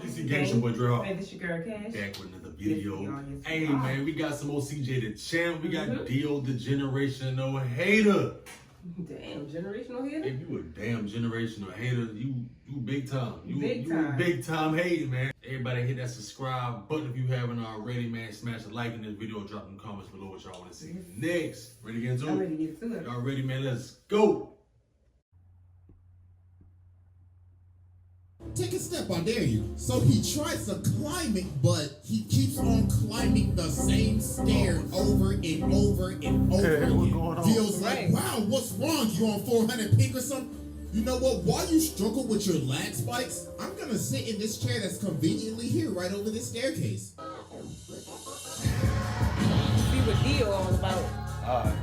This is Gang, your boy Dre Hawk. Hey, this your girl Cash. Back with another video. Yes, Hey man, we got some more CJ the Champ. We got Dio the generational hater. Damn, generational hater? If you a damn generational hater, you big time. You Big big time hating, man. Everybody hit that subscribe button if you haven't already, man. Smash a like in this video, drop them comments below what y'all want to see next. Ready to get into it? I'm ready to get to it. Y'all ready, man? Let's go. Take a step, I dare you. So he tries to climb it, but he keeps on climbing the same stair over and over and over again. What's going on? Feels like, wow, what's wrong? You on 400 pink or something? You know what? While you struggle with your lag spikes, I'm gonna sit in this chair that's conveniently here right over this staircase. See what Dio all about. Alright.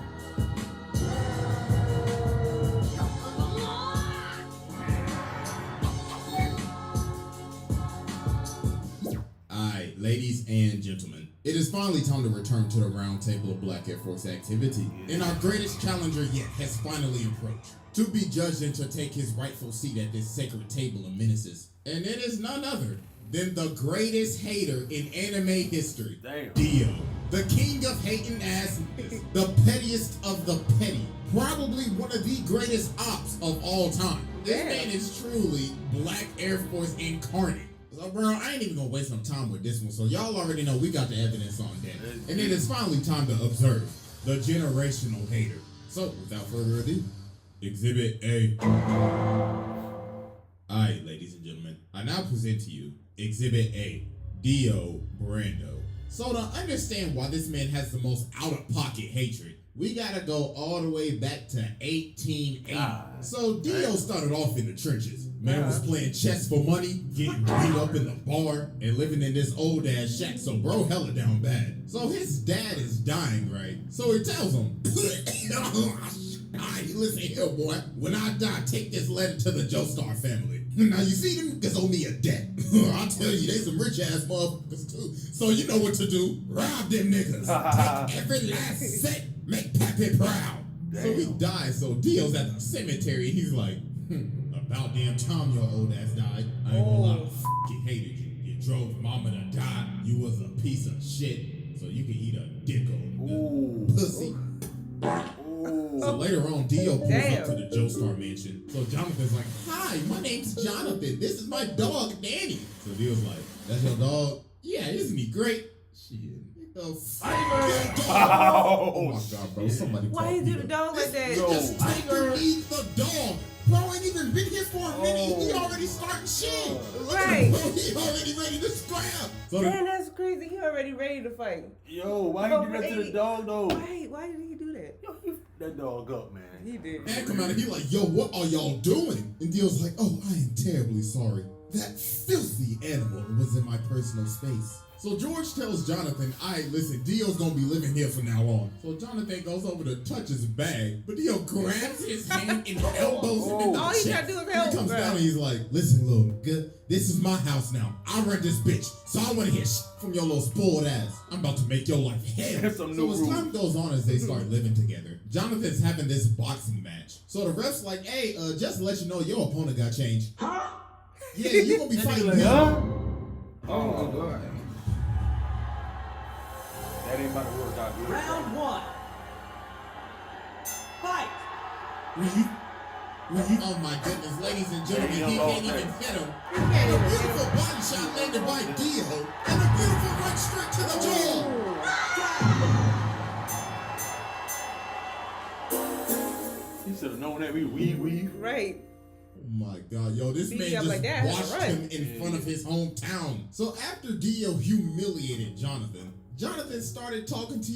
Alright, ladies and gentlemen, it is finally time to return to the round table of Black Air Force activity. And our greatest challenger yet has finally approached, to be judged and to take his rightful seat at this sacred table of menaces. And it is none other than the greatest hater in anime history, Damn. Dio. The king of hating ass niggas, the pettiest of the petty, probably one of the greatest ops of all time. This Damn. man is truly Black Air Force incarnate. So, bro, I ain't even gonna waste some time with this one. So, y'all already know we got the evidence on deck. And it is finally time to observe the generational hater. So, without further ado, Exhibit A. Alright, ladies and gentlemen, I now present to you Exhibit A, Dio Brando. So, to understand why this man has the most out-of-pocket hatred, we gotta go all the way back to 1880. So Dio started off in the trenches. Man was playing chess for money, getting beat up in the bar, and living in this old ass shack. So bro hella down bad. So his dad is dying, right? So he tells him, "Alright, listen here, boy. When I die, take this letter to the Joestar family. Now you see them niggas owe me a debt. I'll tell you, they some rich ass motherfuckers too. So you know what to do. Rob them niggas. Take every last cent. Make Pappy proud." Damn. So he dies. So Dio's at the cemetery. He's like, about damn time your old ass died. I ain't gonna lie, fucking hated you. You drove mama to die. You was a piece of shit. So you can eat a dick on pussy. So later on, Dio pulls up to the Joestar mansion. So Jonathan's like, "Hi, my name's Jonathan. This is my dog, Danny." So Dio's like, "That's your dog? Yeah, isn't he great?" Shit. Oh my god, bro. Somebody Why you do the dog like that? Just take her eat the dog. Bro ain't even been here for a minute. He already starting shit. Right. Bro, he already ready to scrap. So Man, that's crazy. He already ready to fight. Yo, why you do that to the dog though? Why did he do that? Yo, you that dog up, man. He did. man come out and he like, "Yo, what are y'all doing?" And Dio's like, "Oh, I am terribly sorry. That filthy animal was in my personal space." So George tells Jonathan, "Alright, listen, Dio's gonna be living here from now on." So Jonathan goes over to touch his bag, but Dio grabs his hand and elbows him in the All he chest. gotta do is He help, comes bro. down and he's like, "Listen, little nigga, this is my house now. I run this bitch, so I wanna hear shit from your little spoiled ass. I'm about to make your life hell." So as time goes on, as they start living together, Jonathan's having this boxing match. So the ref's like, "Hey, just to let you know, your opponent got changed." Huh? Yeah, you gonna be fighting him. Oh my god. That ain't about to work out good. Round one. Fight. Oh my goodness, ladies and gentlemen, he can't even hit him. A beautiful body shot landed by Dio, and a beautiful right straight to the jaw. He should have known that we weave. Right. Oh my god, yo, this Beat man you up just like that, washed right. him in front of his hometown. So after Dio humiliated Jonathan started talking to,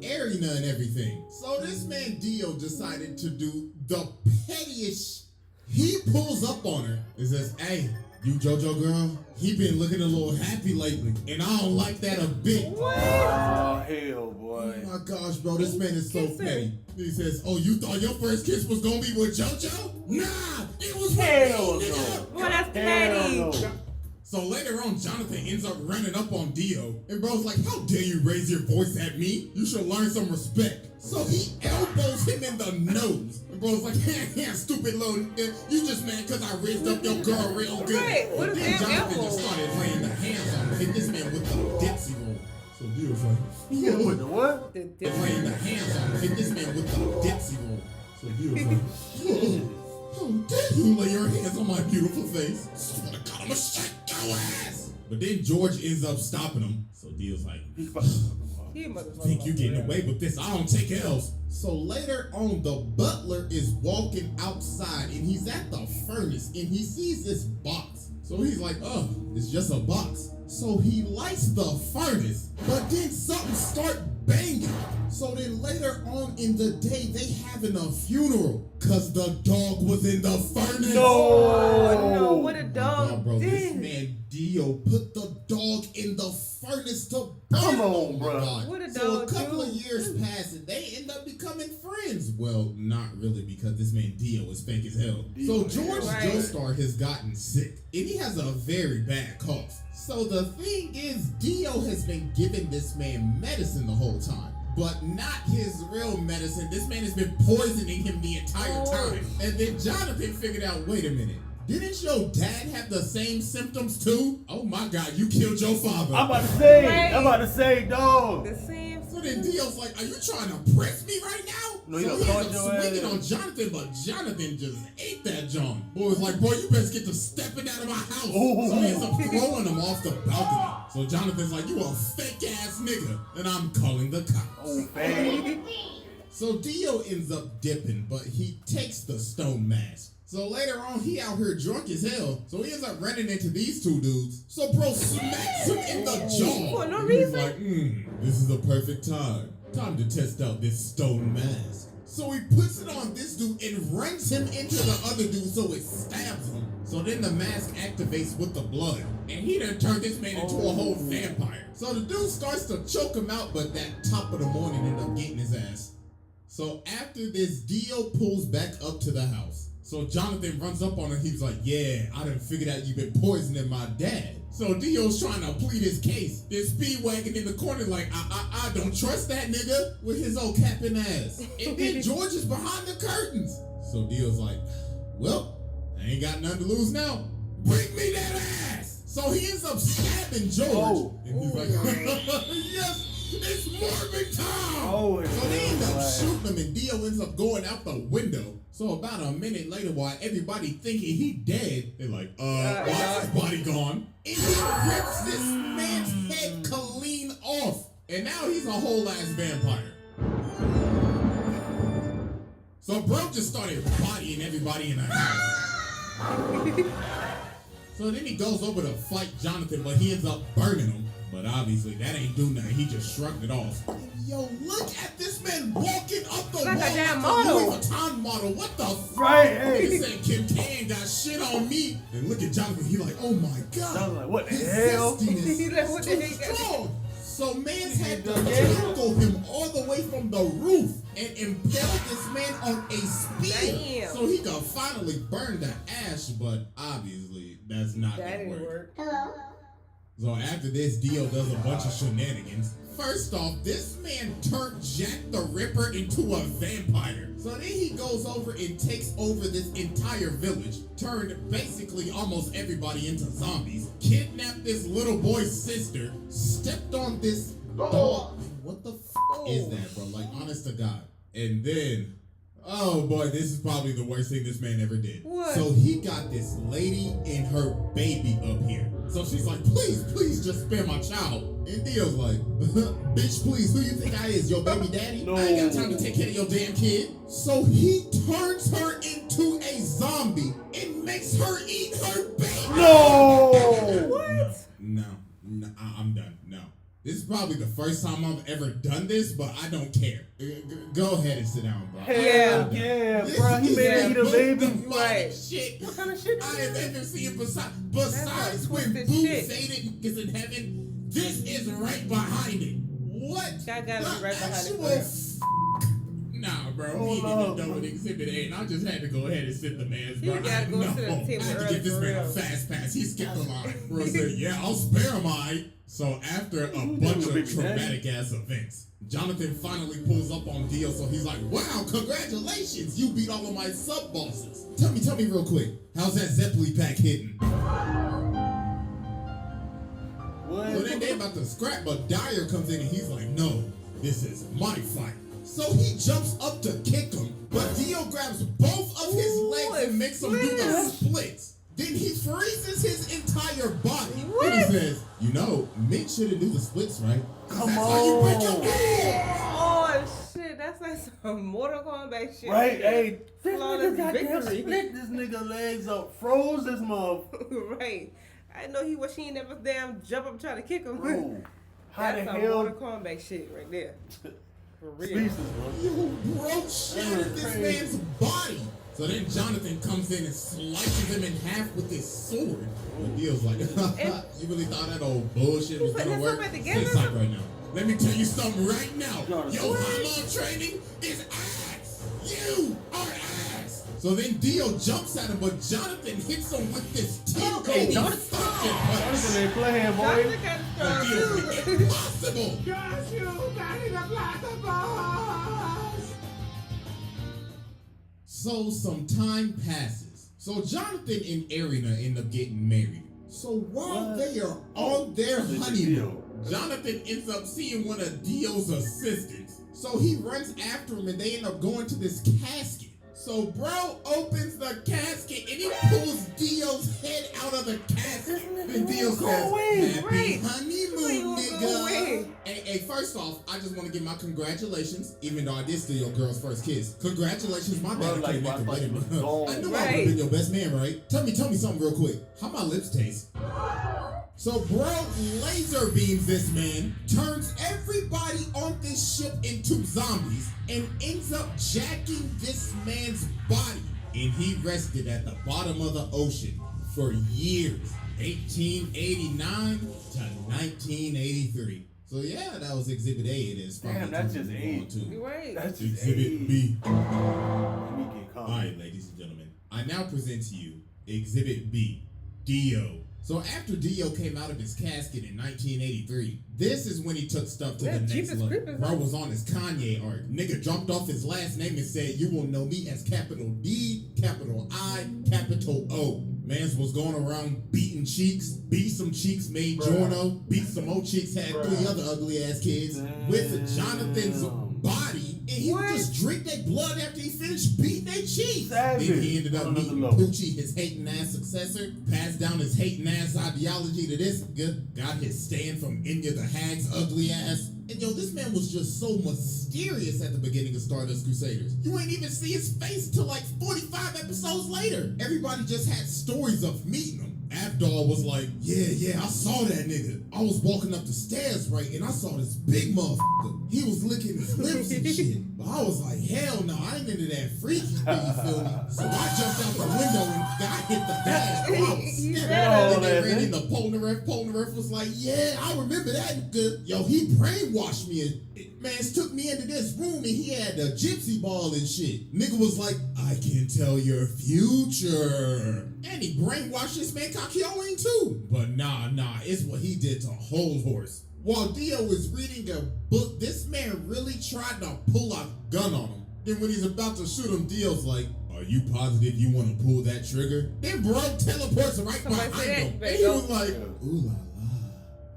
Arena and everything. So this man Dio decided to do the pettiest. He pulls up on her and says, "Hey, you JoJo girl, he been looking a little happy lately, and I don't like that a bit." Oh hell, boy. Oh my gosh, bro, this man is so petty. He says, "Oh, you thought your first kiss was gonna be with JoJo? Nah, it was with Hell me, no. nigga." Boy, that's petty. Hell no. So later on, Jonathan ends up running up on Dio, and bro's like, "How dare you raise your voice at me? You should learn some respect." So he elbows him in the nose. And bro's like, "Yeah, stupid little nigga. You just mad because I raised up your girl real good." Right, what is Then that Jonathan elbow? just started So Dio's like, Yeah, with the what? The they're laying their hands on him. Hit this man with the Dipsy roll. So Dio's like, how dare you lay your hands on my beautiful face? Swear to God, I'ma shake your ass. But then George ends up stopping him. So Dio's like, He motherfucker. think you getting away with this? I don't take L's. So later on, the butler is walking outside and he's at the furnace and he sees this box. So he's like, oh, it's just a box. So he lights the furnace, but then something start banging. So then later on in the day, they having a funeral because the dog was in the furnace. Oh no, what a Oh, dog bro, this did. man Dio put the dog in the furnace to burn. Come on, Oh, my bro. God. What a So a dog couple do. of years pass and they end up becoming friends. Well, not really, because this man Dio is fake as hell. So George Right. Joestar has gotten sick and he has a very bad cough. So the thing is, Dio has been giving this man medicine the whole time. But not his real medicine. This man has been poisoning him the entire time. And then Jonathan figured out, wait a minute. Didn't your dad have the same symptoms too? Oh my God, you killed your father. I'm about to say, dog. The same. So then Dio's like, are you trying to press me right now? No, so he he done ends caught up your swinging ass. on Jonathan, but Jonathan just ate that John. Boy was like, boy, you best get to stepping out of my house. Ooh. So he ends up throwing him off the balcony. So Jonathan's like, you a fake ass nigga, and I'm calling the cops. Oh, baby. So Dio ends up dipping, but he takes the stone mask. So later on, he out here drunk as hell. So he ends up running into these two dudes. So bro smacks him in the jaw. For no And he's reason? like, this is the perfect time. Time to test out this stone mask. So he puts it on this dude and runs him into the other dude so it stabs him. So then the mask activates with the blood. And he done turned this man into a whole vampire. So the dude starts to choke him out, but that top of the morning end up getting his ass. So after this, Dio pulls back up to the house. So Jonathan runs up on him. He's like, yeah, I done figured out you've been poisoning my dad. So Dio's trying to plead his case. This speedwagon in the corner like, I don't trust that nigga with his old capping ass. And then George is behind the curtains. So Dio's like, well, I ain't got nothing to lose now. Bring me that ass. So he ends up stabbing George. Oh. And he's like, yes, it's Morbid time. Oh, it's So they end up right. shooting him and Dio ends up going out the window. So about a minute later, while everybody thinking he dead, they're like, why is his body gone? And he rips this man's head clean off. And now he's a whole ass vampire. So bro just started bodying everybody in the house. So then he goes over to fight Jonathan, but he ends up burning him. But obviously that ain't do nothing. He just shrugged it off. Yo, look at this man walking up the Like a wall damn like model. Louis Vuitton model. What the fuck? Right, hey. He said Kim K got shit on me. And look at Jonathan. He like, oh my God. I was like, what the His hell? zestiness He like, what the too heck? strong. So man's had to Yeah. tackle him all the way from the roof and impale this man on a spear. Damn. So he could finally burn the ash, but obviously that's not That gonna didn't work. work. So after this, Dio does a bunch of shenanigans. First off, this man turned Jack the Ripper into a vampire. So then he goes over and takes over this entire village, turned basically almost everybody into zombies, kidnapped this little boy's sister, stepped on this dog. What the f is that, bro? Like, honest to God. And then, oh boy, this is probably the worst thing this man ever did. What? So he got this lady and her baby up here. So she's like, please just spare my child. And Dio's like, bitch, please, who you think I is? Your baby daddy? No. I ain't got time to take care of your damn kid. So he turns her into a zombie and makes her eat her baby. No! What? No, I'm done. No. This is probably the first time I've ever done this, but I don't care. Go ahead and sit down, bro. Hell yeah, This bro. He is made her eat the a most baby. demonic Right. shit What kind of shit I is have that? ever seen besides That's when twisted Boo shit. Satan is in heaven. This is right behind it. What? That gotta be The right behind it, actual for real. Nah, bro. Oh, We ain't no. even done with Exhibit A, and I just had to go ahead and sit the man's, You bro. gotta go to the I table had to early, give this for man a real. fast pass. He skipped the line. Bro said, yeah, I'll spare him, aight. So after a bunch your of baby daddy? traumatic ass events, Jonathan finally pulls up on Dio, so he's like, wow, congratulations, you beat all of my sub-bosses. Tell me real quick, how's that Zeppeli pack hitting? What? So then then they about to scrap, but Dyer comes in and he's like, no, this is my fight. So he jumps up to kick him, but Dio grabs both of his legs and makes him do the splits. Then he freezes his entire body. What? And he says, you know, men shouldn't do the splits, right? 'Cause Come that's how you break your on. legs. Oh shit, that's like some Mortal Kombat shit. Right? Hey, this Flawless nigga goddamn victory. split this nigga legs up, froze this motherfucker. Right. I know he wish he ain't never damn jump up trying to kick him. Bro, how the That's some hell? Mortal Kombat shit right there. For real. Speechless, bro. You broke shattered this man's body. So then Jonathan comes in and slices him in half with his sword. And Dio's like, you really thought that old bullshit was putting gonna this work? up Say together? something right now. Let me tell you something right now. Jonathan. Your Hamon training is ass. You are ass. So then Dio jumps at him, but Jonathan hits him with this 10 Hey, Kobe Jonathan. fucking Jonathan punch. ain't playing, boy. Jonathan got But strong Dio's too. impossible. So some time passes. So Jonathan and Arena end up getting married. So while What? they are on their What's the honeymoon, deal? Jonathan ends up seeing one of Dio's assistants. So he runs after him and they end up going to this casket. So bro opens the casket and he pulls Dio's head out of the casket. And Dio Go says, away. happy Right. honeymoon, Wait, go away. nigga. Hey, first off, I just want to give my congratulations, even though I did steal your girl's first kiss. Congratulations, my Bro, bad. like, I can't I make thought the you was wedding. gone. I knew I would Right. have been your best man, right? Tell me something real quick. How my lips taste? So bro laser beams this man, turns everybody on this ship into zombies, and ends up jacking this man's body. And he rested at the bottom of the ocean for years, 1889 to 1983. So yeah, that was Exhibit A. It is. Damn, that's just A. Right. That's just Exhibit A. B. Let me get calm. All right, ladies and gentlemen, I now present to you Exhibit B, Dio. So after Dio came out of his casket in 1983, this is when he took stuff to Yeah, the next Jeepers level. Creepers, Bro huh? was on his Kanye arc. Nigga dropped off his last name and said, you will know me as capital D, capital I, capital O. Mans was going around beating cheeks, beat some cheeks, made Bruh. Jorno, beat some more cheeks, had Bruh. 3 other ugly ass kids with Jonathan's body. And he would What? just drink their blood after he finished beating their cheeks. Savage. Then he ended up On another meeting level. Poochie, his hating ass successor, passed down his hating ass ideology to this nigga, got his stand from India the Hag's ugly ass. And yo, this man was just so mysterious at the beginning of Stardust Crusaders. You ain't even see his face till like 45 episodes later. Everybody just had stories of meeting him. Abdul was like, yeah, I saw that nigga. I was walking up the stairs, right, and I saw this big motherfucker. He was licking his lips and shit. But I was like, hell no, I ain't into that freaky thing, you feel me? So I jumped out the window and got hit the dash. Bro, I was He scared. said Then it. they ran into Polnareff. Polnareff was like, yeah, I remember that nigga. Yo, he brainwashed me. Man took me into this room and he had a gypsy ball and shit. Nigga was like, I can tell your future. And he brainwashed this man Kakyoin too. But nah, it's what he did to Whole Horse. While Dio was reading a book, this man really tried to pull a gun on him. Then when he's about to shoot him, Dio's like, are you positive you want to pull that trigger? Then bro teleports right Somebody behind say him. that, And he babe. was like, ooh la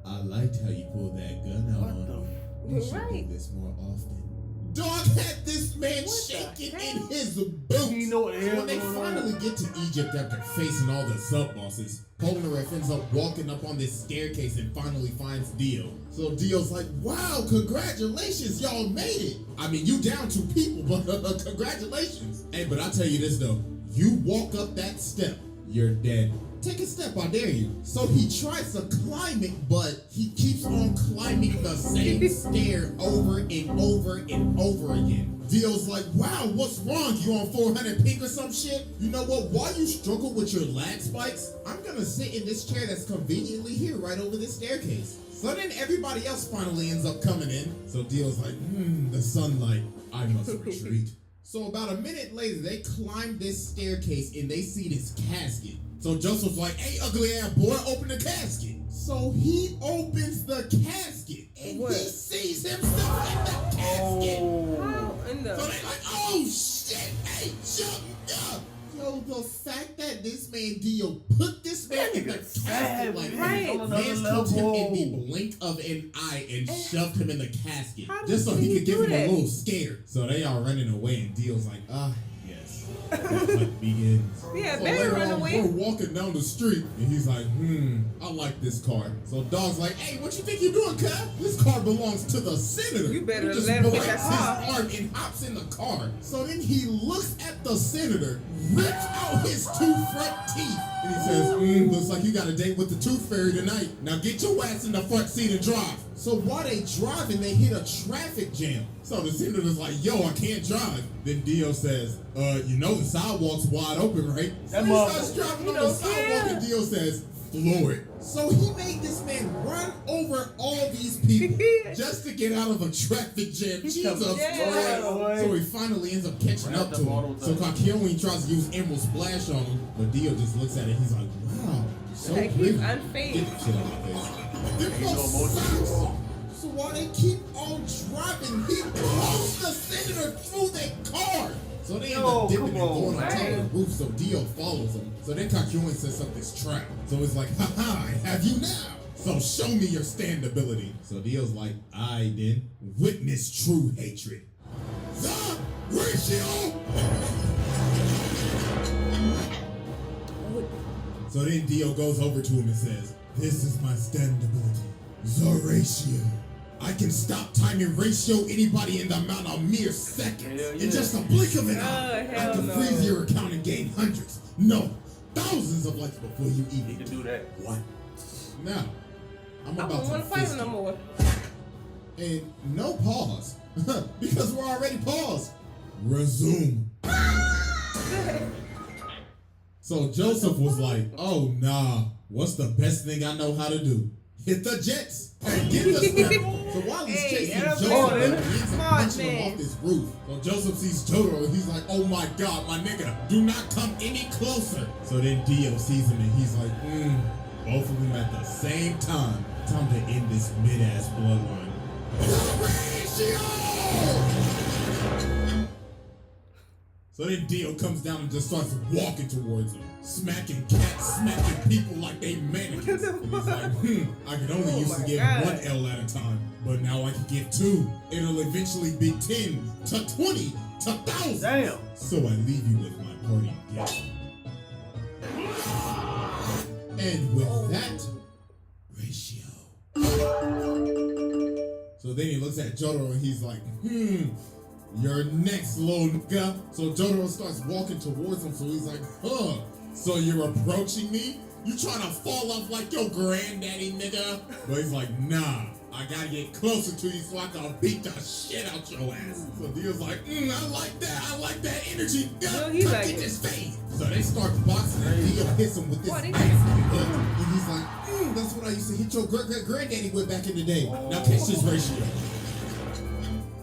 la. I liked how you pulled that gun out What on the him. You should Right. do this more often. Dog had this man What the shaking in hell? his boots. You know what the So hell when they going on? finally get to Egypt after facing all the sub-bosses, Polnareff ends up walking up on this staircase and finally finds Dio. So Dio's like, wow, congratulations, y'all made it. I mean, you down 2 people, but congratulations. Hey, but I'll tell you this though, you walk up that step, you're dead. Take a step, I dare you. So he tries to climb it, but he keeps on climbing the same stair over and over and over again. Dio's like, wow, what's wrong? You on 400 pink or some shit? You know what? While you struggle with your lag spikes, I'm gonna sit in this chair that's conveniently here right over this staircase. So then everybody else finally ends up coming in. So Dio's like, the sunlight, I must retreat. So about a minute later, they climb this staircase and they see this casket. So Joseph's like, hey, ugly ass boy, open the casket. So he opens the casket and What? he sees himself in the casket. Oh. How in So the they like, oh shit, hey, jump up. Yo, the fact that this man Dio put this man in the casket like Right. that, man killed him in the blink of an eye and shoved him in the casket just so he could give him a little scared. So they all running away and Dio's like, yes, the hunt begins. Yeah, So better later run on, away. we're walking down the street and he's like, I like this car. So Dog's like, hey, what you think you're doing, cuz? This car belongs to the senator. You better He just let him get breaks that car. his arm and hops in the car. So then he looks at the senator, rips out his two front teeth, and he says, looks like you got a date with the tooth fairy tonight. Now get your ass in the front seat and drive. So while they driving, they hit a traffic jam. So the senator's like, yo, I can't drive. Then Dio says, you know the sidewalk's wide open, right? So he starts driving on the sidewalk and Dio says, floor it. So he made this man run over all these people just to get out of a traffic jam. Jesus Christ. So he finally ends up catching up to him. So Kakyoin tries to use Emerald Splash on him, but Dio just looks at it. He's like, wow, so Like, pretty. he's unfazed. Get the shit out of my face. They're both sucks. So while they keep on driving, he blows the senator through their car. So they end up dipping and going on top of the roof, so Dio follows him. So then Kakyoin says something's trapped. So it's like, haha, I have you now. So show me your stand ability. So Dio's like, I then witness true hatred. The ratio. So then Dio goes over to him and says, this is my stand ability. The ratio. I can stop time and ratio anybody in the amount of mere seconds. In just a blink of an eye. I can freeze your account and gain hundreds, no, thousands of lives before you even Need to do that. What? Now, I'm I about don't to want to fight fist him no you. more. And no pause. Because we're already paused. Resume. So Joseph was like, oh nah, what's the best thing I know how to do? Hit the jets and get the square. So while he's chasing that's Joseph, smart, he ends up smart, punching him man. off this roof. So Joseph sees Jotaro and he's like, oh my god, my nigga, do not come any closer. So then Dio sees him and he's like, both of them at the same time. Time to end this mid-ass bloodline. So then Dio comes down and just starts walking towards him, smacking cats, smacking people like they mannequins. And he's like, I could only used to my get God. 1 L at a time, but now I can get 2. It'll eventually be 10 to 20 to 1,000. Damn. So I leave you with my party gift. And with that, ratio. So then he looks at Jotaro and he's like, you're next, little nigga. So Jotaro starts walking towards him, so he's like, so you're approaching me? You trying to fall off like your granddaddy, nigga? But he's like, nah, I gotta get closer to you so I can beat the shit out your ass. So Dio's like, I like that energy. No, he like in it. his face. So they start boxing and Dio hits him with this What, he ice like hook. And he's like, that's what I used to hit your granddaddy with back in the day. Now catch this ratio.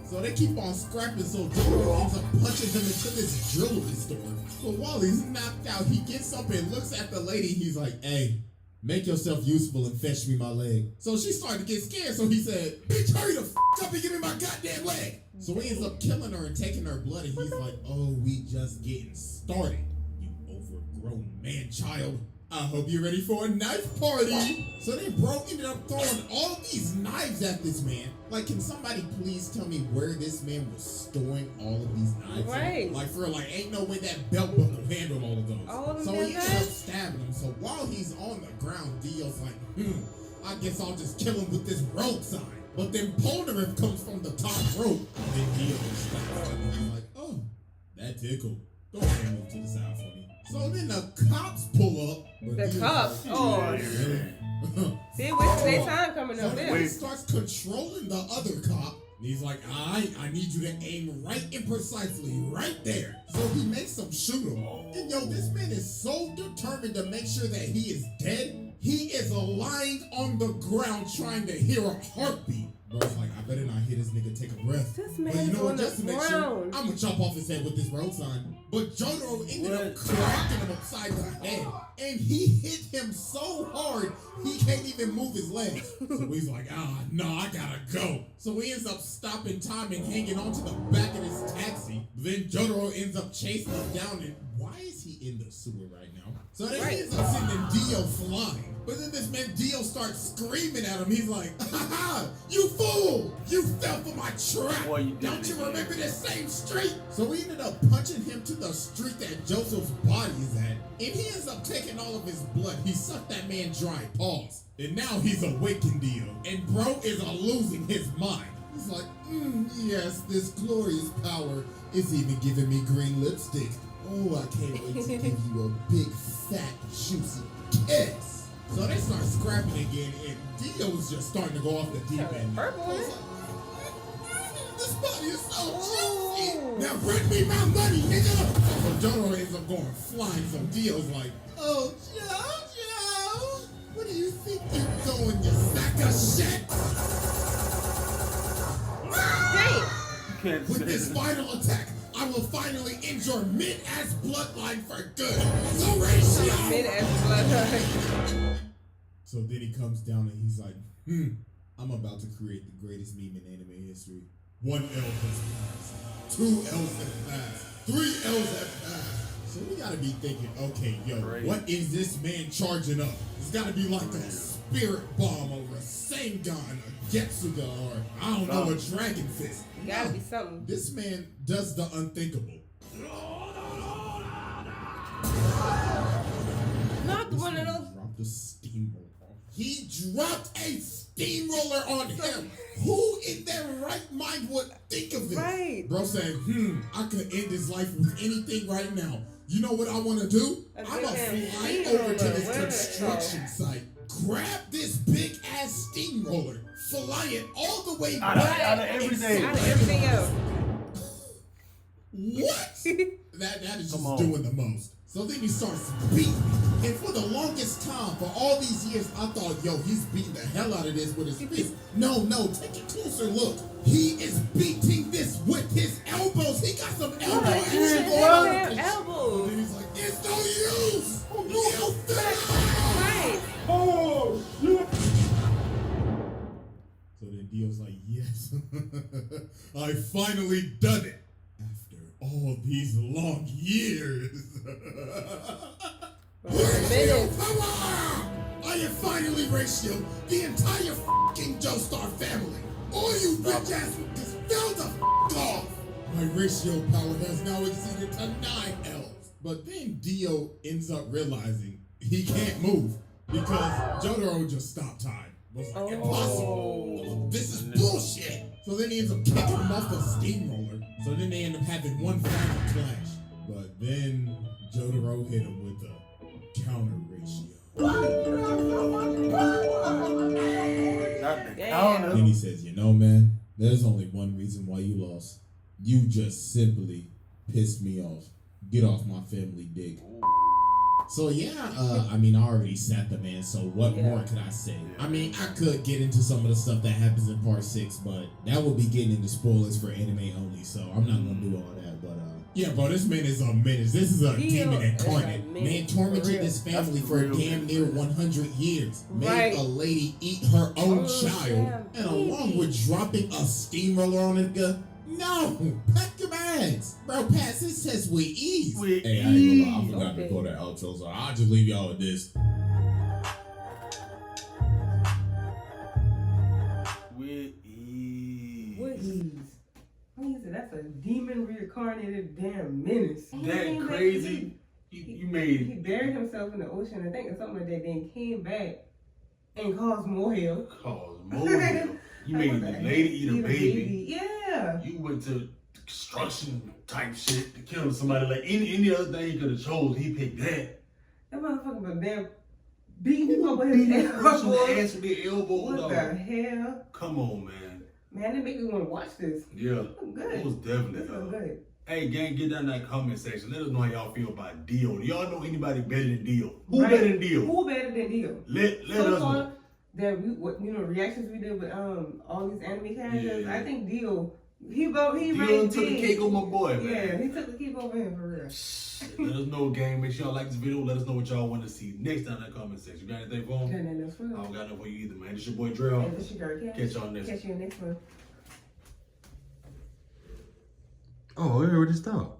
So they keep on scrapping, so Jotaro ends up punching him into this jewelry store. But while he's knocked out, he gets up and looks at the lady. He's like, hey, make yourself useful and fetch me my leg. So she started to get scared, so he said, bitch, hurry the f*** up and give me my goddamn leg. So he ends up killing her and taking her blood, and he's like, oh, we just getting started, you overgrown man-child. I hope you're ready for a knife party. So then bro ended up throwing all these knives at this man. Like, can somebody please tell me where this man was storing all of these knives? Right. Like, for like, ain't no way that belt buckle handled all of those. All of them So damn he ended up knives? stabbing him. So while he's on the ground, Dio's like, I guess I'll just kill him with this rope sign. But then Polnareff comes from the top rope. And then Dio stops and he's like, oh, that tickled. Go ahead and move to the side for me. So then the cops pull up. but The Dio's cops? like, Oh, really? they wasting their time coming So up then there. he starts controlling the other cop. And he's like, I need you to aim right and precisely right there. So he makes him shoot him. And yo, this man is so determined to make sure that he is dead. He is lying on the ground trying to hear a heartbeat. Bro's like, I better not hear this nigga take a breath. This But you man's know what, on just to the make sure, ground. I'm gonna chop off his head with this road sign. But Jotaro ended up cracking him upside the head. And he hit him so hard, he can't even move his legs. So he's like, no, I gotta go. So he ends up stopping time and hanging onto the back of his taxi. Then Jotaro ends up chasing him down. And why is he in the sewer right now. So then he ends up sending Dio flying. But then this man Dio starts screaming at him. He's like, ha ha, you fool! You fell for my trap! Boy, you did Don't it you again. remember this same street? So we ended up punching him to the street that Joseph's body is at. And he ends up taking all of his blood. He sucked that man dry. Pause. And now he's awakened Dio. And bro is losing his mind. He's like, yes, this glorious power is even giving me green lipstick. Oh, I can't wait to give you a big, fat, juicy kiss. So they start scrapping again, and Dio's just starting to go off the deep end. Purple, I was isn't like, this body is so juicy. Now bring me my money, nigga. So Jotaro ends up going flying, so Dio's like, oh, Jojo, what do you think you're doing, you sack of shit? Damn. With this final attack, I will finally end your mid-ass bloodline for good. So Ratio! Mid-ass blood. So then he comes down and he's like, I'm about to create the greatest meme in anime history. 1 L has passed. 2 L's have passed. 3 L's have passed. So we gotta be thinking, okay, yo, Great. what is this man charging up? It's gotta be like a spirit bomb or a Sengun, a Getsuga, or I don't know, a Dragon Fist. Gotta No, be something. this man does the unthinkable. Not one of those. Dropped a steamroller. He dropped a steamroller on him. Who in their right mind would think of this? Right. Bro said, I could end his life with anything right now. You know what I want to do? A I'm going to goddamn fly steamroller. over to this What is it construction site, grab this big ass steamroller, fly it all the way Out of back. everything. Out of everything else. What? that is Come just on. doing the most. So then he starts beating. And for the longest time, for all these years, I thought, yo, he's beating the hell out of this with his fist. No, take a closer look. He is beating this with his elbows. He got some elbow action His going on. damn And elbows. then he's like, it's no use. You fail. Right. Oh, yeah. So then Dio's like, yes, I finally done it. After all these long years. Ratio power! I have finally ratioed the entire fucking Joestar family. All you bitch ass niggas fell the off. My ratio power has now exceeded to 9 L's. But then Dio ends up realizing he can't move because Jotaro just stopped time. Was like, impossible. This is bullshit. So then he ends up kicking him off the steamroller. So then they end up having one final clash. But then Jotaro hit him with a counter ratio. Got the Damn. counter. And he says, you know, man, there's only one reason why you lost. You just simply pissed me off. Get off my family dick. So yeah, I mean, I already sat the man, so what more could I say? I mean, I could get into some of the stuff that happens in part 6, but that would be getting into spoilers for anime only, so I'm not gonna do all that, but yeah, bro, this man is a menace. This is a Dio demon is a incarnate. menace, Man for tormented real. his family That's for real damn near 100 years. Made Right. a lady eat her own Oh, child, damn, and along baby. with dropping a steamroller on it, no, pack your bags. Bro, Pat, this says we ease. With Hey, I ain't gonna lie, I ease. forgot to Okay. record that outro, so I'll just leave y'all with this. With ease. What ease? He said that's a demon reincarnated damn menace. He That came back- crazy. You made He buried himself in the ocean, I think, or something like that. Then came back and caused more hell. cause more hell. You made the lady eat a baby. Yeah. You went to construction type shit to kill somebody. Like any other thing he could have chose, he picked that. That motherfucker was damn beating people up with his Beating the person in the elbow. ass with their elbow. What dog. the hell? Come on, man. Man, that make me want to watch this. Yeah. Look good. It was definitely This look good. Hey, gang, get down in that comment section. Let us know how y'all feel about Dio. Do y'all know anybody better than Dio? Who Right. better than Dio? Who better than Dio? Let us So know. far, that we, what reactions we did with all these anime characters, Yeah. I think Dio, he Dio ranked took the big. cake on my boy, man. Yeah, he took the cake over him for real. Let us know, gang. Make sure y'all like this video. Let us know what y'all want to see next time in the comment section. You got anything for him? And that's for I real. don't got nothing for you either, man. This your boy Drell. And this your girl, Cash. Catch y'all next Catch you in the next one. Oh, we already stopped.